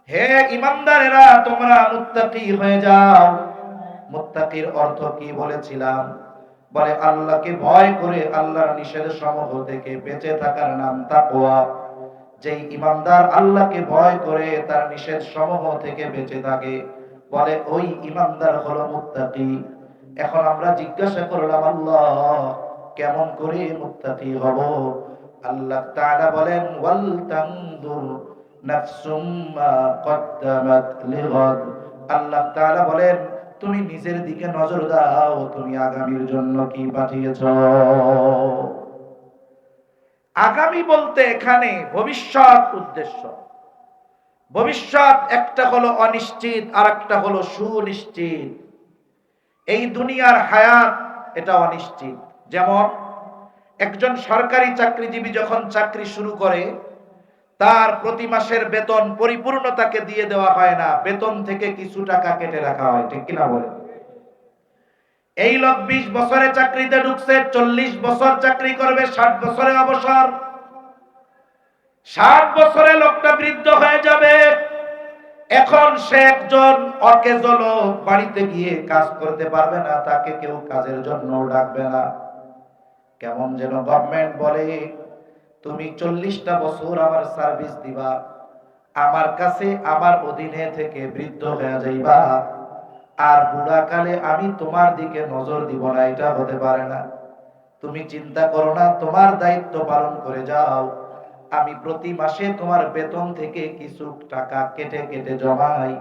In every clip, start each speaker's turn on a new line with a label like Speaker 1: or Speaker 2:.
Speaker 1: হে ঈমানদারেরা, তোমরা মুত্তাকি হয়ে যাও। মুত্তাকির অর্থ কি বলেছিলাম? বলে আল্লাহকে ভয় করে আল্লাহর নিষেধ সমূহ থেকে বেঁচে থাকার নাম তাকওয়া। যেই ঈমানদার আল্লাহকে ভয় করে তার নিষেধ সমূহ থেকে বেঁচে থাকে, বলে ওই ঈমানদার হলো মুত্তাকি। এখন আমরা জিজ্ঞাসা করলাম, আল্লাহ কেমন করে মুত্তাকি হব? আল্লাহ তাআলা বলেন, ওয়াল তানজুর নাফসুম মা কদ্দামাত লিগাদ। আল্লাহ তাআলা বলেন, তুমি নিজের দিকে নজর দাও, তুমি আগামীর জন্য কি পাঠিয়েছ। আগামী বলতে এখানে ভবিষ্যৎ উদ্দেশ্য। ভবিষ্যৎ একটা হলো অনিশ্চিত, আর একটা হলো সুনিশ্চিত। এই দুনিয়ার হায়াত এটা অনিশ্চিত। যেমন একজন সরকারি চাকরিজীবী যখন চাকরি শুরু করে, তার প্রতি মাসের বেতন পরিপূর্ণ তাকে দিয়ে দেওয়া হয় না, বেতন থেকে কিছু টাকা কেটে রাখা হয়, ঠিক কিনা বলে? এই লোক 20 বছরে চাকরিতে ঢুকছে, 40 বছর চাকরি করবে, 60 বছরে অবসর। 60 বছরে লোকটা বৃদ্ধ হয়ে যাবে। এখন সে একজন অকেজ লোক, বাড়িতে গিয়ে কাজ করতে পারবে না, তাকে কেউ কাজের জন্য ডাকবে না। কেমন যেন গভর্নমেন্ট বলে, তুমি 40টা বছর আমার সার্ভিস দিবা, আমার কাছে আমার অধীনে থেকে বৃদ্ধ হয়ে যাইবা, আর বুড়াকালে আমি তোমার দিকে নজর দিব না, এটা হতে পারে না। তুমি চিন্তা করো না, তোমার দায়িত্ব পালন করে যাও। আমি প্রতি মাসে তোমার বেতন থেকে কিছু টাকা কেটে কেটে জমাই।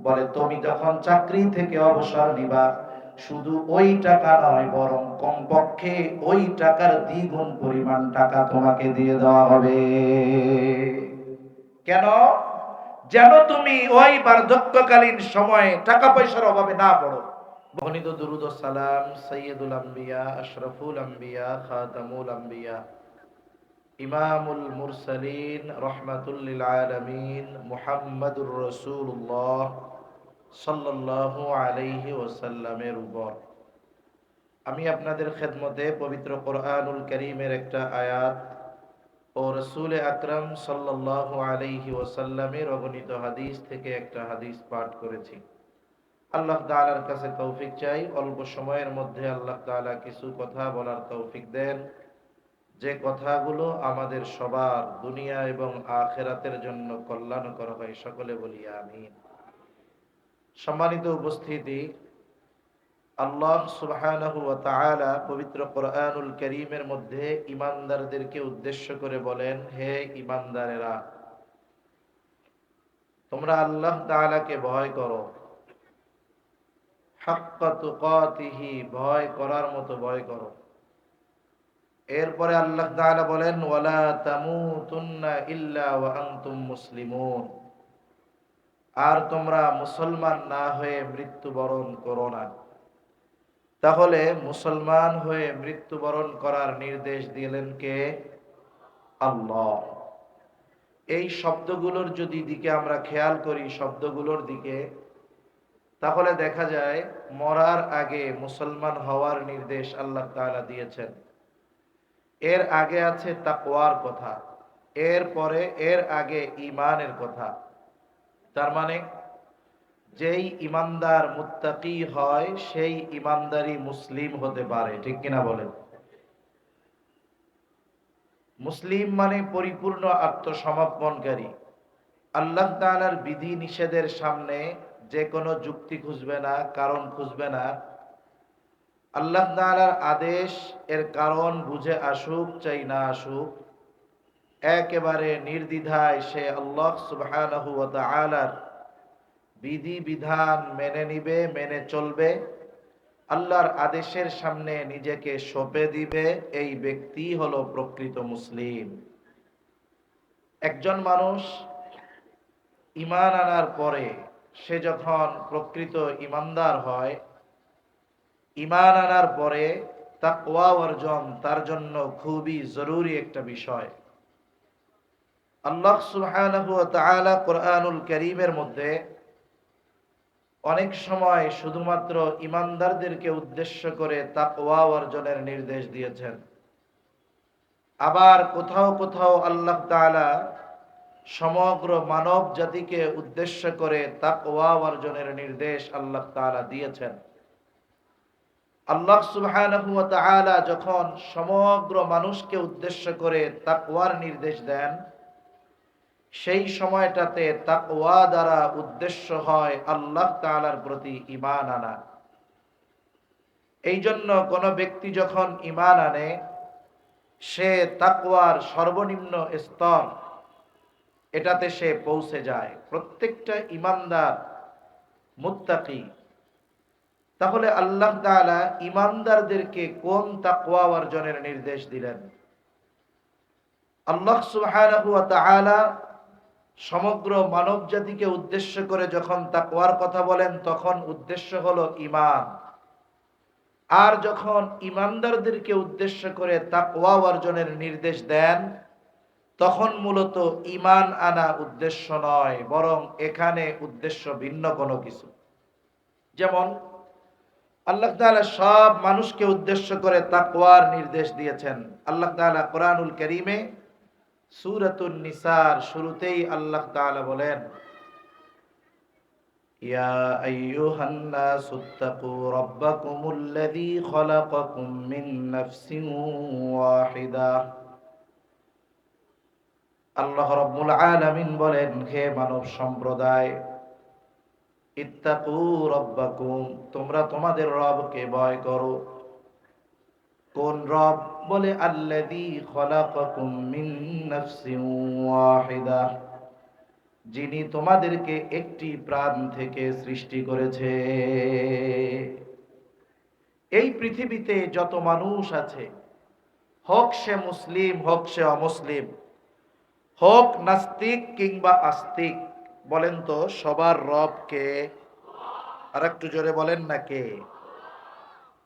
Speaker 1: বলে তুমি যখন চাকরি থেকে অবসর নিবা, শুধু ওই টাকা নয়, বরং কমপক্ষে ওই টাকার দ্বিগুণ পরিমাণ টাকা তোমাকে দিয়ে দেওয়া হবে। কেন? যেন তুমি ওই বার্ধক্যকালীন সময়ে টাকা পয়সার অভাবে না পড়ো। বর্ণিত দুরূদ ও সালাম সাইয়্যিদুল আম্বিয়া, আশরাফুল আম্বিয়া, খাতামুল আম্বিয়া, ইমামুল মুরসালিন, রহমাতুল লিল আলামিন, মুহাম্মাদুর রাসূলুল্লাহ সাল্লাল্লাহু আলাইহি ওয়াসাল্লামের উপর। আমি আপনাদের খেদমতে পবিত্র কোরআনুল কারীমের একটা আয়াত ও রাসূল আকরাম সাল্লাল্লাহু আলাইহি ওয়াসাল্লামের অগণিত হাদিস থেকে একটা হাদিস পাঠ করেছি। আল্লাহ তাআলার কাছে তৌফিক চাই, অল্প সময়ের মধ্যে আল্লাহ তাআলা কিছু কথা বলার তৌফিক দেন, যে কথাগুলো আমাদের সবার দুনিয়া এবং আখিরাতের জন্য কল্যাণকর হয়। সকলে বলি আমিন। সম্মানিত উপস্থিতি, আল্লাহ সুবহানাহু ওয়া তাআলা পবিত্র কোরআনুল কারীমের মধ্যে ঈমানদারদেরকে উদ্দেশ্য করে বলেন, হে ঈমানদারেরা, তোমরা আল্লাহ তাআলাকে ভয় করো, হাক্কা তুকাতিহি, ভয় করার মতো ভয় করো। এরপরে আল্লাহ তাআলা বলেন, ওয়ালা তামুতুন্না ইল্লা ওয়া আনতুম মুসলিমুন, আর তোমরা মুসলমান না হয়ে মৃত্যুবরণ করো না। তাহলে মুসলমান হয়ে মৃত্যুবরণ করার নির্দেশ দিলেন কে? আল্লাহ। এই শব্দগুলোর যদি দিকে আমরা খেয়াল করি, শব্দগুলোর দিকে, তাহলে দেখা যায় মরার আগে মুসলমান হওয়ার নির্দেশ আল্লাহ তাআলা দিয়েছেন। এর আগে আছে তাকওয়ার কথা, এর আগে ঈমানের কথা। তার মানে যেই ঈমানদার মুত্তাকি হয়, সেই ঈমানদারই মুসলিম হতে পারে, ঠিক কিনা বলেন? মুসলিম মানে পরিপূর্ণ আত্মসমর্পণকারী। আল্লাহ তাআলার বিধি নিষেধের সামনে যে কোনো যুক্তি খুঁজবে না, কারণ খুঁজবে না। আল্লাহ তাআলার আদেশ এর কারণ বুঝে আসুক চাই না আসুক, একেবারে নির্দ্বিধায় সে আল্লাহ সুবহানাহু ওয়া তাআলার বিধি বিধান মেনে নিবে, মেনে চলবে, আল্লাহর আদেশের সামনে নিজেকে সঁপে দিবে। এই ব্যক্তি হলো প্রকৃত মুসলিম। একজন মানুষ ঈমান আনার পরে সে যখন প্রকৃত ঈমানদার হয়, ঈমান আনার পরে তাকওয়া অর্জন তার জন্য খুবই জরুরি একটা বিষয়। আল্লাহ সুবহানাহু ওয়া তাআলা কোরআনুল কারীমের মধ্যে অনেক সময় শুধুমাত্র ঈমানদারদেরকে উদ্দেশ্য করে তাকওয়া অর্জনের নির্দেশ দিয়েছেন। আবার কোথাও কোথাও আল্লাহ তাআলা সমগ্র মানব জাতিকে উদ্দেশ্য করে তাকওয়া অর্জনের নির্দেশ আল্লাহ তাআলা দিয়েছেন। আল্লাহ সুবহানাহু ওয়া তাআলা যখন সমগ্র মানুষকে উদ্দেশ্য করে তাকওয়ার নির্দেশ দেন, সেই সময়টাতে তাকওয়া দ্বারা উদ্দেশ্য হয় আল্লাহ তাআলার প্রতি ঈমান আনা। এই জন্য কোন ব্যক্তি যখন ঈমান আনে, সে তাকওয়ার সর্বনিম্ন স্তর এটাতে সে পৌঁছে যায়। প্রত্যেকটা ঈমানদার মুত্তাকি। তাহলে আল্লাহ তাআলা ঈমানদারদেরকে কোন তাকওয়া অর্জনের নির্দেশ দিলেন? আল্লাহ সুবহানাহু ওয়া তাআলা সমগ্র মানব জাতিকে উদ্দেশ্য করে যখন তাকওয়ার কথা বলেন, তখন উদ্দেশ্য হলো ঈমান। আর যখন ঈমানদারদেরকে উদ্দেশ্য করে তাকওয়া অর্জনের নির্দেশ দেন, তখন মূলত ঈমান আনা উদ্দেশ্য নয়, বরং এখানে উদ্দেশ্য ভিন্ন কোনো কিছু। যেমন আল্লাহ তাআলা সব মানুষকে উদ্দেশ্য করে তাকওয়ার নির্দেশ দিয়েছেন। আল্লাহ তাআলা কোরআনুল কারীমে সূরাতুন নিসার শুরুতেই আল্লাহ তাআলা বলেন, ইয়া আইয়ুহান নাসুত্তাকু রাব্বাকুমুল্লাযী খালাকাকুম মিন নাফসিন ওয়াহিদা। আল্লাহ রাব্বুল আলামিন বলেন, হে মানব সম্প্রদায়, ইত্তাকু রাব্বাকুম, তোমরা তোমাদের রবকে ভয় করো। কোন রব? বলে আল্লাযী খালাকাকুম মিন নাফসিন ওয়াহিদা, যিনি তোমাদেরকে একটি প্রাণ থেকে সৃষ্টি করেছে। এই পৃথিবীতে যত মানুষ আছে, হোক সে মুসলিম হোক সে অমুসলিম, হোক নাস্তিক কিংবা আস্তিক, বলেন তো সবার রব কে? আর একটু জোরে বলেন না কে?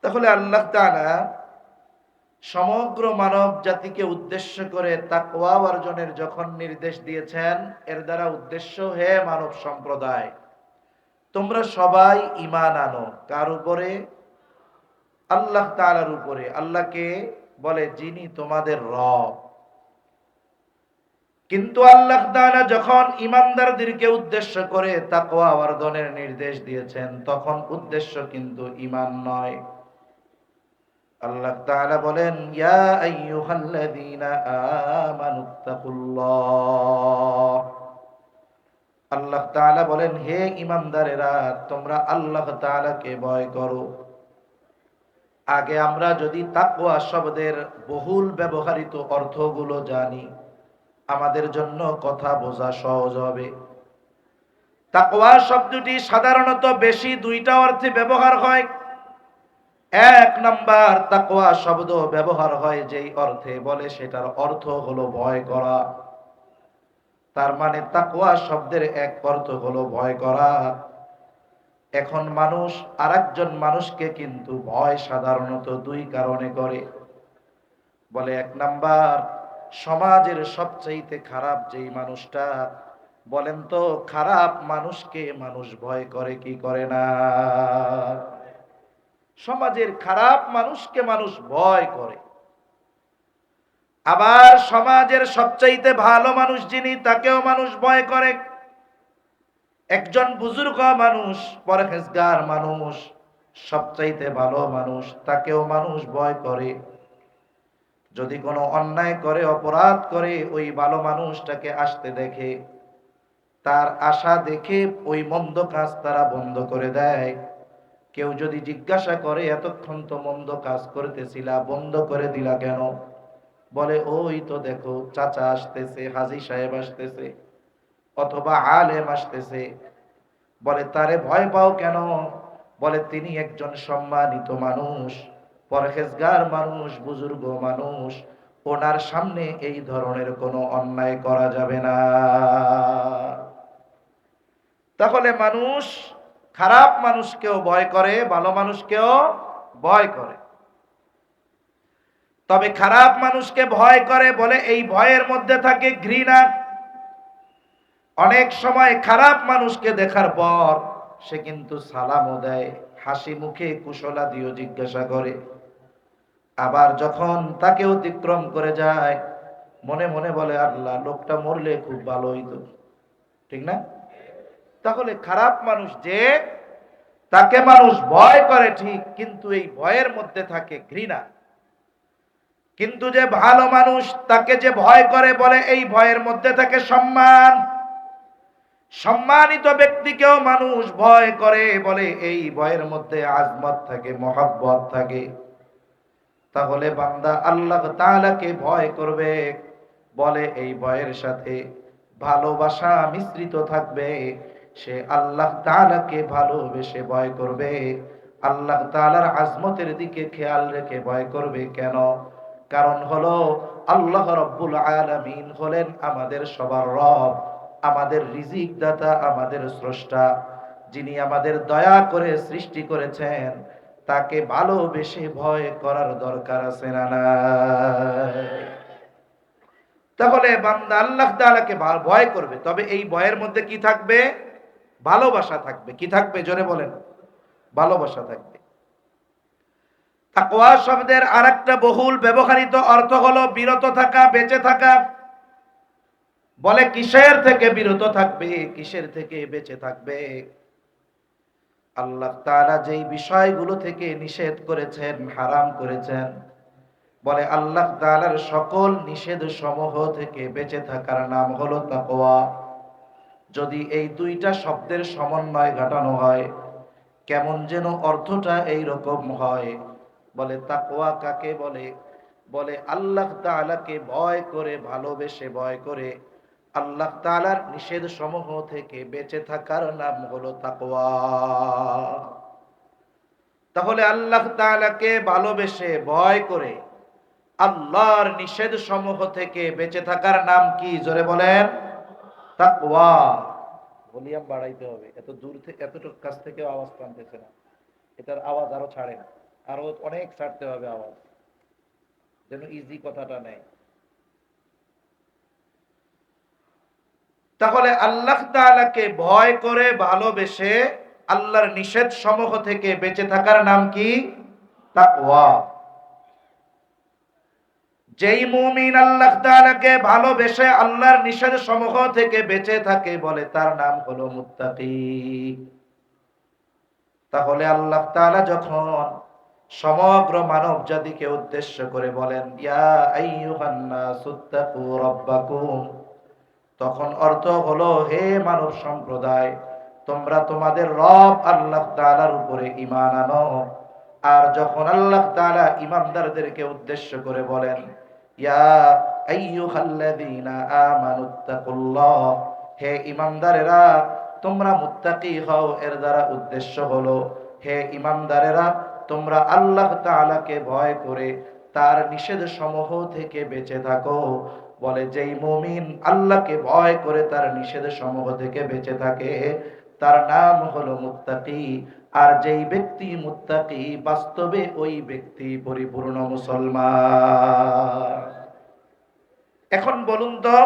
Speaker 1: তাহলে আল্লাহ তাআলা সমগ্র মানব জাতিকে উদ্দেশ্য করে তাকওয়া অর্জনের যখন নির্দেশ দিয়েছেন, এর দ্বারা উদ্দেশ্য, হে মানব সম্প্রদায়, তোমরা সবাই ঈমান আনো। কার উপরে? আল্লাহ তাআলার উপরে। আল্লাহকে বলে যিনি তোমাদের রব। কিন্তু আল্লাহ তাআলা যখন ঈমানদারদেরকে উদ্দেশ্য করে তাকওয়া অর্জনের নির্দেশ দিয়েছেন, তখন উদ্দেশ্য কিন্তু ঈমান নয়। আল্লাহ তাআলা বলেন, ইয়া আইয়ুহাল্লাযীনা আমানুত্তাকুল্লাহ। আল্লাহ তাআলা বলেন, হে ঈমানদারেরা, তোমরা আল্লাহ তাআলাকে ভয় করো। আগে আমরা যদি তাকওয়া শব্দের বহুল ব্যবহৃত অর্থগুলো জানি, আমাদের জন্য কথা বোঝা সহজ হবে। তাকওয়া শব্দটি সাধারণত বেশি দুইটা অর্থে ব্যবহার হয়। এক নাম্বার, তাকওয়া শব্দ ব্যবহার হয় যেই অর্থে, বলে সেটার অর্থ হলো ভয় করা। তার মানে তাকওয়া শব্দের এক অর্থ হলো ভয় করা। এখন মানুষ আরেকজন মানুষকে কিন্তু ভয় সাধারণত দুই কারণে করে। বলে এক নাম্বার, সমাজের সবচাইতে খারাপ যেই মানুষটা, বলেন তো খারাপ মানুষকে মানুষ ভয় করে কি করে না? সমাজের খারাপ মানুষকে মানুষ ভয় করে। আবার সমাজের সবচাইতে ভালো মানুষ যিনি, তাকেও মানুষ ভয় করে। একজন বুজুর্গ মানুষ, পরহেজগার মানুষ, সবচাইতে ভালো মানুষ, তাকেও মানুষ ভয় করে। যদি কোনো অন্যায় করে, অপরাধ করে, ওই ভালো মানুষটাকে আসতে দেখে, তার আশা দেখে ওই মন্দ কাজ তারা বন্ধ করে দেয়। কেউ যদি জিজ্ঞাসা করে, এতক্ষণ তো মন্দ কাজ করতেছিলা, বন্ধ করে দিলা কেন? বলে ওই তো দেখো চাচা আসতেছে, হাজী সাহেব আসতেছে, অথবা আলেম আসতেছে। বলে তারে ভয় পাও কেন? বলে তিনি একজন সম্মানিত মানুষ, পরহেজগার মানুষ, বুজুর্গ মানুষ, ওনার সামনে এই ধরনের কোনো অন্যায় করা যাবে না। তাহলে মানুষ খারাপ মানুষকেও ভয় করে, ভালো মানুষকেও ভয় করে। তবে খারাপ মানুষকে ভয় করে বলে এই ভয়ের মধ্যে থাকে ঘৃণা। অনেক সময় খারাপ মানুষকে দেখার পর সে কিন্তু সালামও দেয়, হাসি মুখে কুশলাদিও জিজ্ঞাসা করে। আবার যখন তাকে অতিক্রম করে যায়, মনে মনে বলে আল্লাহ লোকটা মরলে খুব ভালো হইতো, ঠিক না? তাহলে খারাপ মানুষ যে, তাকে মানুষ ভয় করে ঠিক, কিন্তু এই ভয়ের মধ্যে থাকে ঘৃণা। কিন্তু যে ভালো মানুষ, তাকে যে ভয় করে, বলে এই ভয়ের মধ্যে থাকে সম্মান। সম্মানিত ব্যক্তিকেও মানুষ ভয় করে, বলে এই ভয়ের মধ্যে আজমত থাকে, মহব্বত থাকে। তাহলে বান্দা আল্লাহ তাআলাকে ভয় করবে, বলে এই ভয়ের সাথে ভালোবাসা মিশ্রিত থাকবে। সে আল্লাহ তাআলাকে ভালোবেসে ভয় করবে, আল্লাহ তাআলার আজমতের দিকে খেয়াল রেখে ভয় করবে। কেন? কারণ হলো আল্লাহ রাব্বুল আলামিন হলেন আমাদের সবার রব, আমাদের রিজিক দাতা, আমাদের স্রষ্টা। যিনি আমাদের দয়া করে সৃষ্টি করেছেন, তাকে ভালোবেসে ভয় করার দরকার আছে না নাই? তাহলে বান্দা আল্লাহ তাআলাকে ভয় করবে, তবে এই ভয়ের মধ্যে কি থাকবে? ভালোবাসা থাকবে। কি থাকবে? জোরে বলেন। ভালোবাসা থাকবে। তাকওয়া শব্দের আরেকটা বহুল ব্যবহৃত অর্থ হলো বিরত থাকা, বেঁচে থাকা। বলে কিসের থেকে বিরত থাকবে, কিসের থেকে বেঁচে থাকবে? আল্লাহ তাআলা যেই বিষয়গুলো থেকে নিষেধ করেছেন, হারাম করেছেন, বলে আল্লাহ তাআলার সকল নিষেধ সমূহ থেকে বেঁচে থাকার নাম হলো তাকওয়া। যদি এই দুইটা শব্দের সমন্বয় ঘটানো হয়, কেমন যেন অর্থটা এই রকম হয়। বলে তাকওয়া কাকে বলে? বলে আল্লাহ তাআলাকে ভয় করে, ভালোবেসে ভয় করে আল্লাহ তাআলার নিষেধ সমূহ থেকে বেঁচে থাকার নাম হলো তাকওয়া। তাহলে আল্লাহ তাআলাকে ভালোবেসে ভয় করে আল্লাহর নিষেধ সমূহ থেকে বেঁচে থাকার নাম কি? জোরে বলেন। তাকওয়া। ভলিউম বাড়াইতে হবে, এত দূর থেকে, এতটুকু কাছ থেকেও আওয়াজ টানতেছে না। এটার আওয়াজ আরো ছাড়েন, আরো অনেক ছাড়তে হবে আওয়াজ, যেন ইজি কথাটা নেয়। তাহলে আল্লাহ তাআলাকে ভয় করে ভালোবেসে আল্লাহর নিষেধ সমূহ থেকে বেঁচে থাকার নাম কি? তাকওয়া। যেই মুমিন আল্লাহ তাআলাকে ভালোবেসে আল্লাহর নিষেধ সমূহ থেকে বেঁচে থাকে, বলে তার নাম হলো মুত্তাকি। তাহলে আল্লাহ তাআলা যখন সমগ্র মানব জাতিকে উদ্দেশ্য করে বলেন ইয়া আইয়ুহান নাসুত্তাকু রাব্বাকুম, তখন অর্থ হলো হে মানব সম্প্রদায়, তোমরা তোমাদের রব আল্লাহ তাআলার উপরে ঈমান আনো। আর যখন আল্লাহ তাআলা ঈমানদারদেরকে উদ্দেশ্য করে বলেন ইয়া আইয়ুহাল্লাযীনা আমানুত্তাকুল্লাহ, হে ঈমানদারেরা তোমরা মুত্তাকি হও, এর দ্বারা উদ্দেশ্য হলো হে ঈমানদারেরা তোমরা আল্লাহ তাআলাকে ভয় করে তার নিষেধ সমূহ থেকে বেঁচে থাকো। বলে যেই মুমিন আল্লাহকে ভয় করে তার নিষেধ সমূহ থেকে বেঁচে থাকে, তার নাম হলো মুত্তাকি। আর যেই ব্যক্তি মুত্তাকি, বাস্তবে ওই ব্যক্তি পরিপূর্ণ মুসলমান। এখন বলুন তো,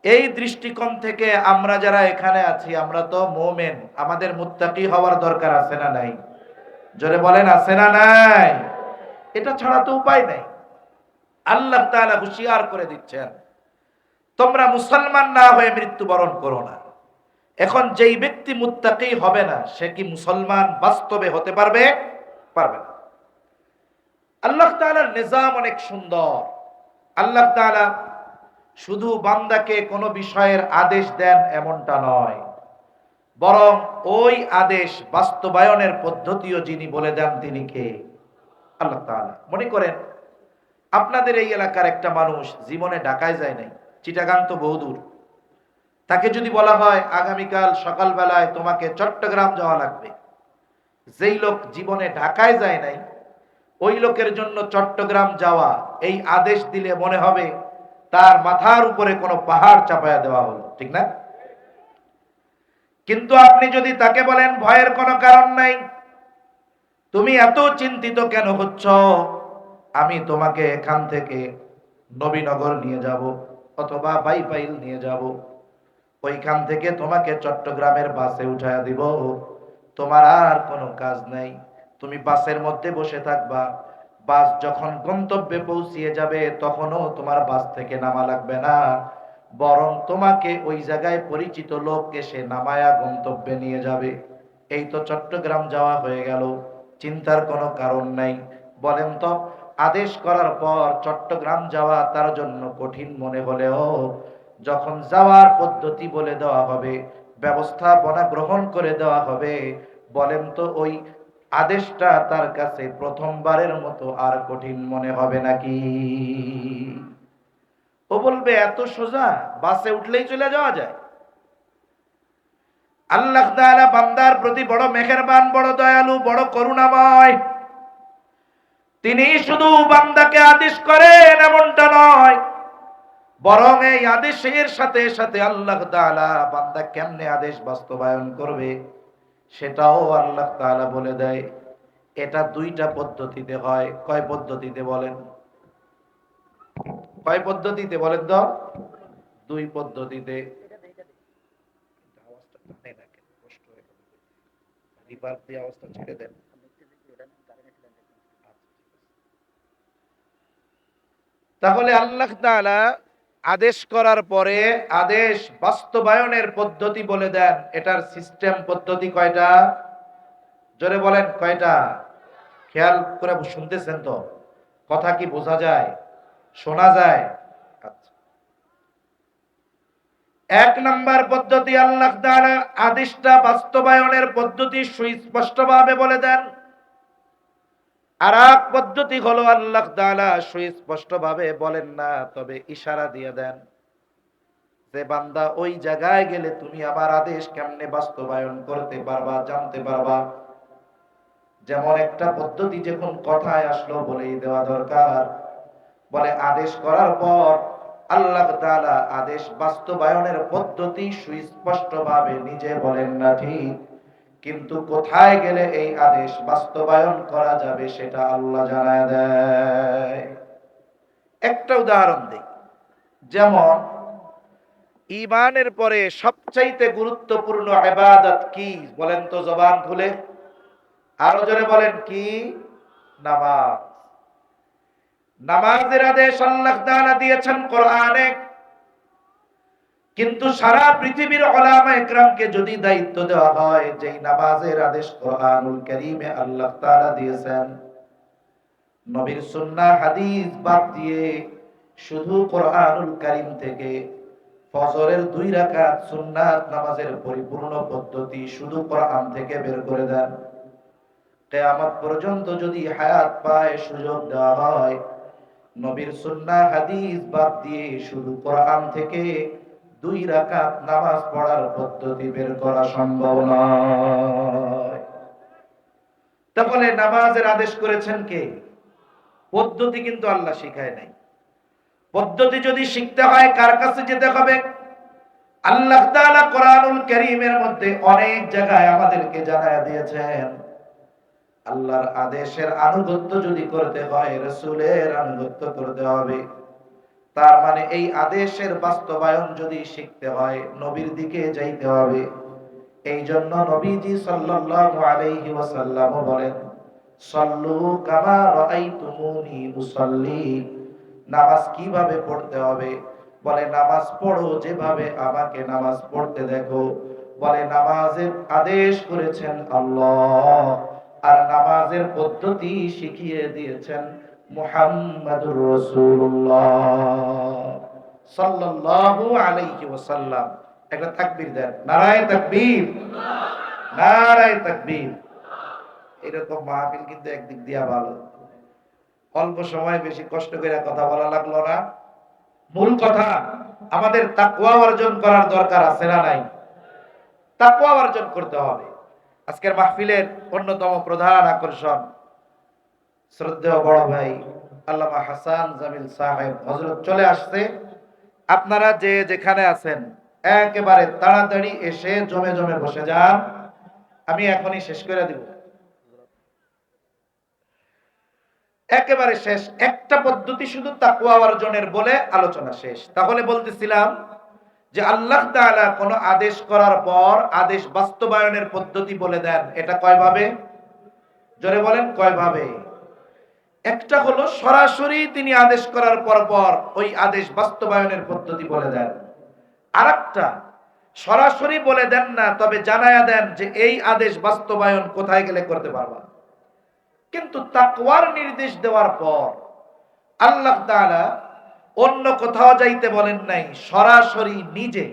Speaker 1: এই দৃষ্টিকোণ থেকে আমরা যারা এখানে আছি, আমরা তো মুমিন, আমাদের মুত্তাকি হওয়ার দরকার আছে না নাই? জোরে বলেন, আছে না নাই? এটা ছাড়া তো উপায় নাই। আল্লাহ তাআলা হুঁশিয়ার করে দিচ্ছেন তোমরা মুসলমান না হয়ে মৃত্যুবরণ করো না। এখন যেই ব্যক্তি মুত্তাকি হবে না, সে কি মুসলমান বাস্তবে হতে পারবে? পারবে না। আল্লাহ তাআলার নিজাম অনেক সুন্দর। আল্লাহ তাআলা শুধু বান্দাকে কোনো বিষয়ের আদেশ দেন এমনটা নয়, বরং ওই আদেশ বাস্তবায়নের পদ্ধতিও যিনি বলে দেন তিনি কে? আল্লাহ তাআলা। মনে করেন আপনাদের এই এলাকার একটা মানুষ জীবনে ঢাকায় যায় নাই, চিটাগাং তো বহুদূর। তাকে যদি বলা হয় আগামীকাল সকালবেলায় তোমাকে চট্টগ্রাম যাওয়া লাগবে, যেই লোক জীবনে ঢাকায় যায় নাই, ওই লোকের জন্য চট্টগ্রাম যাওয়া এই আদেশ দিলে মনে হবে তার মাথার উপরে কোনো পাহাড় চাপায়া দেওয়া হলো, ঠিক না? কিন্তু আপনি যদি তাকে বলেন ভয়ের কোনো কারণ নাই, তুমি এত চিন্তিত কেন হচ্ছ, আমি তোমাকে এখান থেকে নবীনগর নিয়ে যাব অথবা বাইপাইল নিয়ে যাব, ওইখান থেকে তোমাকে চট্টগ্রামের বাসে উঠায়া দিব, তোমার আর কোনো কাজ নাই, তুমি বাসের মধ্যে বসে থাকবা, বাস যখন গন্তব্যে পৌঁছিয়ে যাবে তখনও তোমার বাস থেকে নামা লাগবে না, বরং তোমাকে ওই জায়গায় পরিচিত লোক এসে নামায়া গন্তব্যে নিয়ে যাবে। এই তো চট্টগ্রাম যাওয়া হয়ে গেল, চিন্তার কোনো কারণ নাই। বলেন তো, আদেশ করার পর চট্টগ্রাম যাওয়া তার জন্য কঠিন মনে হলেও যখন যাওয়ার পদ্ধতি বলে দেওয়া হবে, ব্যবস্থাপনা গ্রহণ করে দেওয়া হবে, বলেন তো ওই আদেশটা তার কাছে প্রথমবারের মতো আর কঠিন মনে হবে নাকি? ও বলবে এত সোজা, বাসে উঠলেই চলে যাওয়া যায়। আল্লাহ তাআলা বান্দার প্রতি বড় মেহেরবান, বড় দয়ালু, বড় করুণাময়। তিনি শুধু বান্দাকে আদেশ করেন এমনটা নয়, বরং এই আদেশের সাথে সাথে আল্লাহ তাআলা বান্দা কেমনে আদেশ বাস্তবায়ন করবে সেটাও আল্লাহ তাআলা বলে দেয়। এটা দুইটা পদ্ধতিতে হয়। কয় পদ্ধতিতে বলেন? কয় পদ্ধতিতে বলেন তো? দুই পদ্ধতিতে। আওয়াজটা টানে না কেন? কষ্ট হয়ে গেল। রিভার্ব দিয়ে আওয়াজটা ছেড়ে দেন। তাহলে আল্লাহ তাআলা আদেশ করার পরে আদেশ বাস্তবায়নের পদ্ধতি বলে দেন। এটার সিস্টেম পদ্ধতি কয়টা? জোরে বলেন কয়টা? খেয়াল করে শুনতেছেন তো? কথা কি বোঝা যায়? শোনা যায়? আচ্ছা। এক নাম্বার পদ্ধতি, আল্লাহ তাআলা আদেশটা বাস্তবায়নের পদ্ধতি সুস্পষ্টভাবে বলে দেন। আর এক পদ্ধতি হলো আল্লাহ তাআলা সুস্পষ্টভাবে বলেন না, তবে ইশারা দিয়ে দেন যে বান্দা ওই জায়গায় গেলে তুমি আমার আদেশ কেমনে বাস্তবায়ন করতে পারবা, জানতে পারবা। যেমন একটা পদ্ধতি যখন কথায় আসলো বলেই দেওয়া দরকার। বলে আদেশ করার পর আল্লাহ তাআলা আদেশ বাস্তবায়নের পদ্ধতি সুস্পষ্টভাবে নিজে বলেন না ঠিক, কিন্তু কোথায় গেলে এই আদেশ বাস্তবায়ন করা যাবে সেটা আল্লাহ জানায় দেয়। একটা উদাহরণ দেই। যেমন ঈমানের পরে সবচাইতে গুরুত্বপূর্ণ ইবাদত কি বলেন তো জবান খুলে? আরো জোরে বলেন কি? নামাজ। নামাজের আদেশ আল্লাহ তাআলা দিয়েছেন কোরআনে, কিন্তু সারা পৃথিবীর উলামা ইকরামকে যদি দায়িত্ব দেওয়া হয় যেই নামাজের আদেশ কোরআনুল কারীমে আল্লাহ তাআলা দিয়েছেন, নবীর সুন্নাহ হাদিস বাদ দিয়ে শুধু কোরআনুল কারীম থেকে ফজরের 2 রাকাত সুন্নাত নামাজের পরিপূর্ণ পদ্ধতি শুধু কোরআন থেকে বের করে দেন, কিয়ামত পর্যন্ত যদি হায়াত পায় সুযোগ দেওয়া হয়, নবীর সুন্নাহ হাদিস বাদ দিয়ে শুধু কোরআন থেকে 2 রাকাত নামাজ পড়ার পদ্ধতি বের করা সম্ভব নয়। তাহলে নামাজের আদেশ করেছেন কে? পদ্ধতি কিন্তু আল্লাহ শিখায় নাই। পদ্ধতি যদি শিখতে হয় কার কাছে যেতে হবে? আল্লাহ তাআলা কোরআনুল কারীমের মধ্যে অনেক জায়গায় আমাদেরকে জানায়া দিয়েছেন আল্লাহর আদেশের আনুগত্য যদি করতে হয় রাসূলের আনুগত্য করতে হবে। তার মানে এই আদেশের বাস্তবায়ন যদি শিখতে হয় নবীর দিকে যাইতে হবে। এই জন্য নবীজি সাল্লাল্লাহু আলাইহি ওয়াসাল্লাম বলেন, সাল্লু কামা রাআইতুমুনি উসাল্লি। নামাজ কিভাবে পড়তে হবে? বলে নামাজ পড়ো যেভাবে আমাকে নামাজ পড়তে দেখো। বলে নামাজের আদেশ করেছেন আল্লাহ, আর নামাজের পদ্ধতি শিখিয়ে দিয়েছেন মুহাম্মাদুর রাসূলুল্লাহ সাল্লাল্লাহু আলাইহি ওয়াসাল্লাম। একটা তাকবীর দেন, নারায়ে তাকবীর, নারায়ে তাকবীর। এরকম মাহফিল কিন্তু একদিক দিয়া ভালো, অল্প সময় বেশি কষ্ট করে কথা বলা লাগলো না। মূল কথা আমাদের তাকওয়া অর্জন করার দরকার আছে না নাই? তাকওয়া অর্জন করতে হবে। আজকের মাহফিলের অন্যতম প্রধান আকর্ষণ শ্রদ্ধেয় বড় ভাই আল্লামা হাসান জামিল সাহেব হযরত চলে আসছে। আপনারা যে যেখানে আছেন একেবারে তাড়াতাড়ি এসে জমে জমে বসে যান, আমি এখনই শেষ করে দিব। একেবারে শেষ, একটা পদ্ধতি শুধু তাকওয়া অর্জনের বলে আলোচনা শেষ। তাহলে বলতেছিলাম যে আল্লাহ তাআলা কোন আদেশ করার পর আদেশ বাস্তবায়নের পদ্ধতি বলে দেন। এটা কয় ভাবে? জোরে বলেন কয় ভাবে? একটা হলো সরাসরি তিনি আদেশ করার পর ওই আদেশ বাস্তবায়নের পদ্ধতি বলে দেন, আরেকটা সরাসরি বলে দেন না, তবে জানায়া দেন যে এই আদেশ বাস্তবায়ন কোথায় গেলে করতে পারবা। কিন্তু তাকওয়ার নির্দেশ দেওয়ার পর আল্লাহ তাআলা অন্য কোথাও যাইতে বলেন নাই, সরাসরি নিজে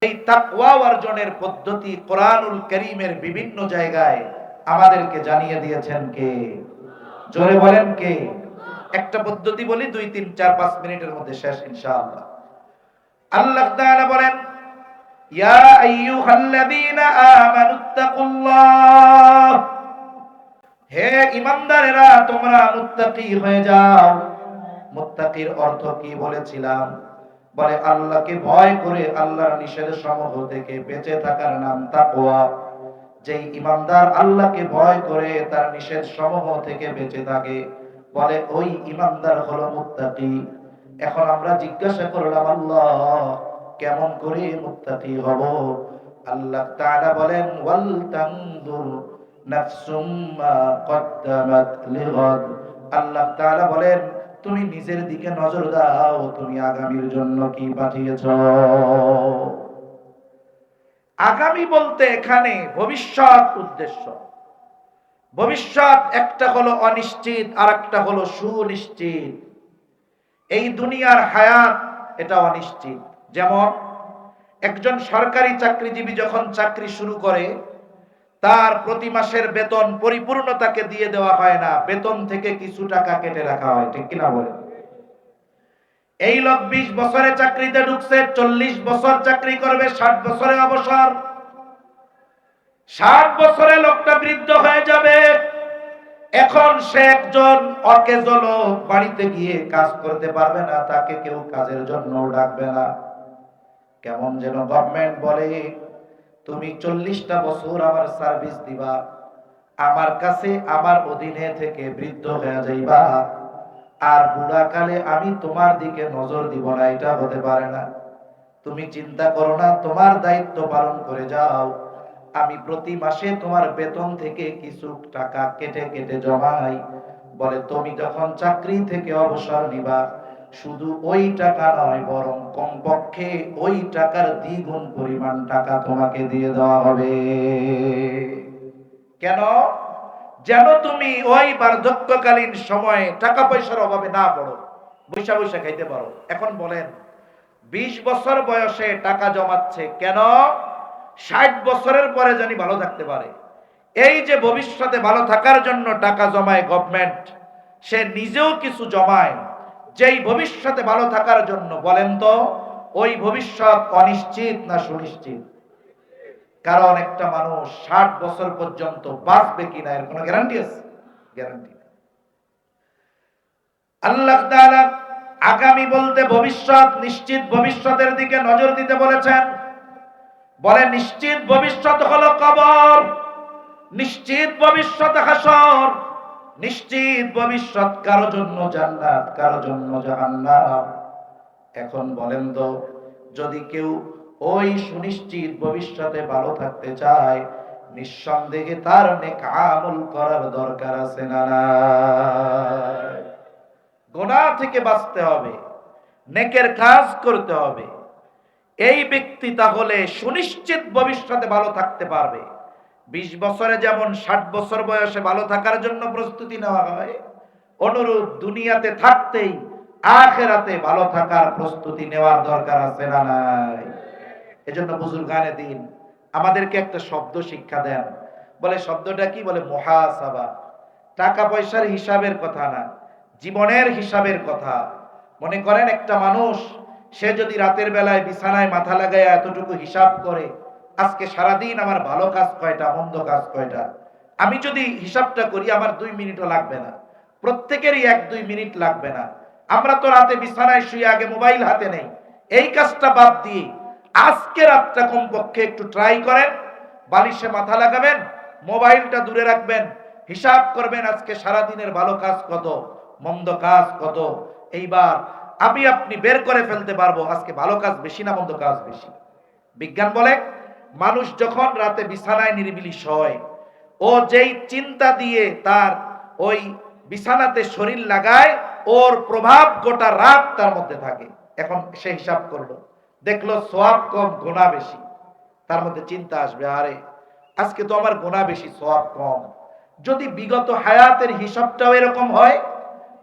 Speaker 1: এই তাকওয়া অর্জনের পদ্ধতি কোরআনুল কারীমের বিভিন্ন জায়গায় আমাদেরকে জানিয়ে দিয়েছেন কে? জোরে বলেন কে? একটা পদ্ধতি বলি, 2 3 4 5 মিনিটের মধ্যে শেষ ইনশাআল্লাহ। আল্লাহ তাআলা বলেন, ইয়া আইয়ুহাল্লাযীনা আমানুত্তাকুল্লাহ, হে ঈমানদারেরা তোমরা মুত্তাকি হয়ে যাও। মুত্তাকির অর্থ কি বলেছিলাম? বলে আল্লাহকে ভয় করে আল্লাহর নিষেধ সমূহ থেকে বেঁচে থাকার নাম তাকওয়া। যেই ঈমানদার আল্লাহকে ভয় করে তার নিষেধ সমূহ থেকে বেঁচে থাকে, বলে ওই ঈমানদার হলো মুত্তাকি। এখন আমরা জিজ্ঞাসা করলাম, আল্লাহ কেমন করে মুত্তাকি হব? আল্লাহ তাআলা বলেন, ওয়াল তানজুর নাফসুম মা কদ্দামাত লিগাদ। আল্লাহ তাআলা বলেন, তুমি নিজের দিকে নজর দাও, তুমি আগামীর জন্য কি পাঠিয়েছ। আগামী বলতে এখানে ভবিষ্যৎ উদ্দেশ্য। ভবিষ্যৎ একটা হলো অনিশ্চিত, আর একটা হলো সুনিশ্চিত। এই দুনিয়ার হায়াত এটা অনিশ্চিত। যেমন একজন সরকারি চাকরিজীবী যখন চাকরি শুরু করে, তার প্রতি মাসের বেতন পরিপূর্ণ তাকে দিয়ে দেওয়া হয় না, বেতন থেকে কিছু টাকা কেটে রাখা হয়, ঠিক কিনা বলেন? এই লোক 20 বছরে চাকরিতে ঢুকছে, 40 বছর চাকরি করবে, 60 বছরে অবসর। 60 বছরে লোকটা বৃদ্ধ হয়ে যাবে। এখন সে একজন অকেজ লোক, বাড়িতে গিয়ে কাজ করতে পারবে না, তাকে কেউ কাজের জন্য ডাকবে না। কেমন যেন গভর্নমেন্ট বলে, তুমি 40টা বছর আমার সার্ভিস দিবা, আমার কাছে আমার অধীনে থেকে বৃদ্ধ হয়ে যাইবা, আর বুড়াকালে আমি তোমার দিকে নজর দিব না, এটা হতে পারে না। তুমি চিন্তা করো না, তোমার দায়িত্ব পালন করে যাও। আমি প্রতি মাসে তোমার বেতন থেকে কিছু টাকা কেটে কেটে জমাই। বলে তুমি যখন চাকরি থেকে অবসর নিবা, শুধু ওই টাকা নয়, বরং কমপক্ষে ওই টাকার দ্বিগুণ পরিমাণ টাকা তোমাকে দিয়ে দেওয়া হবে। কেন? যেন তুমি ওই বার্ধক্যকালীন সময়ে টাকা পয়সার অভাবে না পড়ো, বৈশা বৈশা খাইতে পারো। এখন বলেন, 20 বছর বয়সে টাকা জমাচ্ছে কেন? 60 বছরের পরে জানি ভালো থাকতে পারে। এই যে ভবিষ্যতে ভালো থাকার জন্য টাকা জমায় গভর্নমেন্ট, সে নিজেও কিছু জমায় যেই ভবিষ্যতে ভালো থাকার জন্য। বলেন তো, ওই ভবিষ্যৎ অনিশ্চিত না সুনিশ্চিত? কারণ একটা মানুষ 60 বছর পর্যন্ত বাঁচবে কিনা এর কোনো গ্যারান্টি আছে? গ্যারান্টি নেই। আল্লাহ তাআলা আগামী বলতে ভবিষ্যৎ, নিশ্চিত ভবিষ্যতের দিকে নজর দিতে বলেছেন। বলে নিশ্চিত ভবিষ্যৎ হলো কবর, নিশ্চিত ভবিষ্যৎ হাসর, নিশ্চিত ভবিষ্যৎ কারো জন্য জান্নাত, কারো জন্য জাহান্নাম। এখন বলেন তো, যদি কেউ ওই সুনিশ্চিত ভবিষ্যতে ভালো থাকতে চায়, নিঃসন্দেহে তার নেক আমল করার দরকার আছে না নাই? গুনাহ থেকে বাঁচতে হবে, নেকের কাজ করতে হবে। এই ব্যক্তি তাহলে সুনিশ্চিত ভবিষ্যতে ভালো থাকতে পারবে। 20 বছরে যেমন 60 বছর বয়সে ভালো থাকার জন্য প্রস্তুতি নেওয়া হয়, অনুরূপ দুনিয়াতে থাকতেই আখিরাতে ভালো থাকার প্রস্তুতি নেওয়ার দরকার আছে না নাই? এজন্য বুজুর্গানে দিন আমাদেরকে একটা শব্দ শিক্ষা দেন। বলে শব্দটা কি? বলে মুহাসাবা। টাকা পয়সার হিসাবের কথা না, জীবনের হিসাবের কথা। মনে করেন একটা মানুষ, সে যদি রাতের বেলায় বিছানায় মাথা লাগায় এতটুকু হিসাব করে, আজকে সারাদিন আমার ভালো কাজ কয়টা, মন্দ কাজ কয়টা, আমি যদি হিসাবটা করি আমার 2 মিনিটও লাগবে না। প্রত্যেকেরই 1-2 মিনিট লাগবে না। আমরা তো রাতে বিছানায় শুয়ে আগে মোবাইল হাতে নেই। এই কাজটা বাদ দিয়ে আজকে রাতটা কমপক্ষে একটু ট্রাই করেন, বালিশে মাথা লাগাবেন, মোবাইলটা দূরে রাখবেন, হিসাব করবেন আজকে সারাদিনের ভালো কাজ কত, মন্দ কাজ কত। এইবার আপনি বের করে ফেলতে পারবো আজকে ভালো কাজ বেশি না মন্দ কাজ বেশি। বিজ্ঞান বলে, মানুষ যখন রাতে বিছানায় নিরিবিলি শয়, ও যেই চিন্তা দিয়ে তার ওই বিছানাতে শরীর লাগায়, ওর প্রভাব গোটা রাত তার মধ্যে থাকে। এখন সে হিসাব করলো, দেখলো সওয়াব কম গুনাহ বেশি, তার মধ্যে চিন্তা আসবে, আরে আজকে তো আমার গুনাহ বেশি সওয়াব কম। যদি বিগত হায়াতের হিসাবটাও এরকম হয়,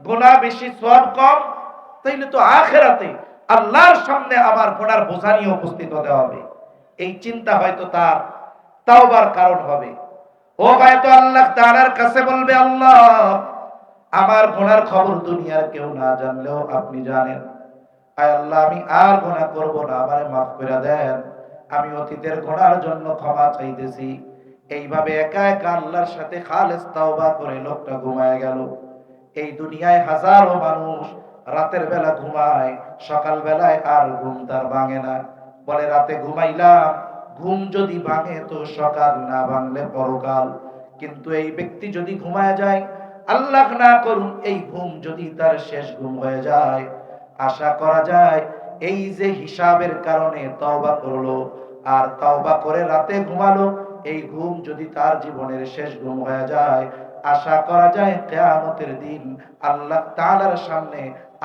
Speaker 1: গুনাহ বেশি সওয়াব কম, তাইলে তো আখিরাতে আল্লাহর সামনে আমার গুনার বোঝা নিয়ে উপস্থিত হতে হবে। এই চিন্তা হয়তো তার তাওবার কারণ হবে। ও হয়তো আল্লাহ তাআলার কাছে বলবে, আল্লাহ আমার গুনার খবর দুনিয়ার কেউ না জানলেও আপনি জানেন। আয় আল্লাহ, আমি আর গুনাহ করব না, আমারে মাফ করে দেন, আমি অতীতের গুনার জন্য ক্ষমা চাইতেছি। এইভাবে একা একা আল্লাহর সাথে খালেস তাওবা করে লোকটা ঘুমায় গেল। এই দুনিয়ায় হাজারো মানুষ রাতের বেলা ঘুমায়, সকাল বেলায় আর ঘুম তার ভাঙে না। বলে রাতে ঘুমাইলাম, ঘুম যদি ভাঙে তো সকাল, না ভাঙলে পরকাল। কিন্তু এই ব্যক্তি যদি ঘুমায় যায়, আল্লাহ না করুন এই ঘুম যদি তার শেষ ঘুম হয়ে যায়, আশা করা যায় এই যে হিসাবের কারণে তওবা করলো আর তওবা করে রাতে ঘুমালো, এই ঘুম যদি তার জীবনের শেষ ঘুম হয়ে যায়, আশা করা যায় কিয়ামতের দিন আল্লাহ তাআলার সামনে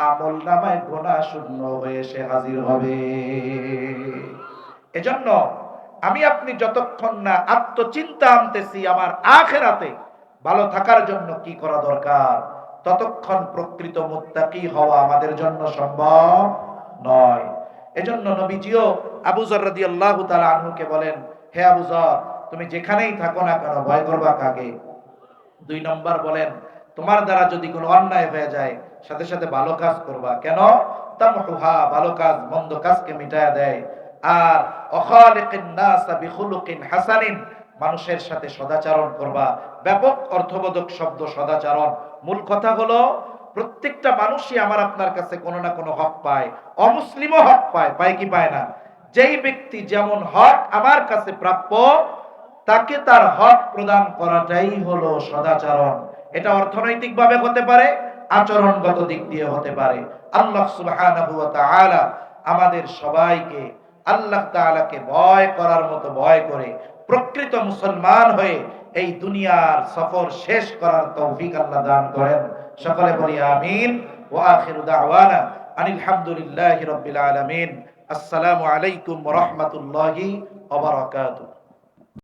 Speaker 1: আমলনামায় গুনাহ শূন্য হয়ে সে হাজির হবে। এজন্য আমি আপনি যতক্ষণ না আত্মচিন্তা আনতেছি আমার আখিরাতে ভালো থাকার জন্য কি করা দরকার, ততক্ষণ প্রকৃত মুত্তাকি হওয়া আমাদের জন্য সম্ভব নয়। এজন্য নবীজিও আবু যর রাদিয়াল্লাহু তাআলা আনহুকে বলেন, হে আবু যর, তুমি যেখানেই থাকো না কেন ভয় করবা কাকে? 2 নম্বর বলেন, তোমার দ্বারা যদি কোনো অন্যায় হয়ে যায় সাথে সাথে ভালো কাজ করবা। কেন? তামহুহা, ভালো কাজ মন্দ কাজকে মিটায়া দেয়। আর অখালিকিন নাস বিখুলুকিন হাসানিন, মানুষের সাথে সদাচরণ করবা। ব্যাপক অর্থবোধক শব্দ সদাচরণ। মূল কথা হলো প্রত্যেকটা মানুষই আমার আপনার কাছে কোনো না কোনো হক পায়। অমুসলিমও হক পায়, পায় কি পায় না? যেই ব্যক্তি যেমন হক আমার কাছে প্রাপ্য, তাকে তার হক প্রদান করাটাই হলো সদাচরণ। এটা অর্থনৈতিক ভাবে হতে পারে, আচরণগত দিক দিয়ে হতে পারে। আল্লাহ সুবহানাহু ওয়া তাআলা আমাদের সবাইকে আল্লাহ তাআলাকে ভয় করার মতো ভয় করে প্রকৃত মুসলমান হয়ে এই দুনিয়ার সফর শেষ করার তৌফিক আল্লাহ দান করেন। সকলে বলি আমিন। ওয়া আখিরু দাওয়ানা আনিল হামদুলিল্লাহি রাব্বিল আলামিন। আসসালামু আলাইকুম ওয়া রাহমাতুল্লাহি ওয়া বারাকাতুহু।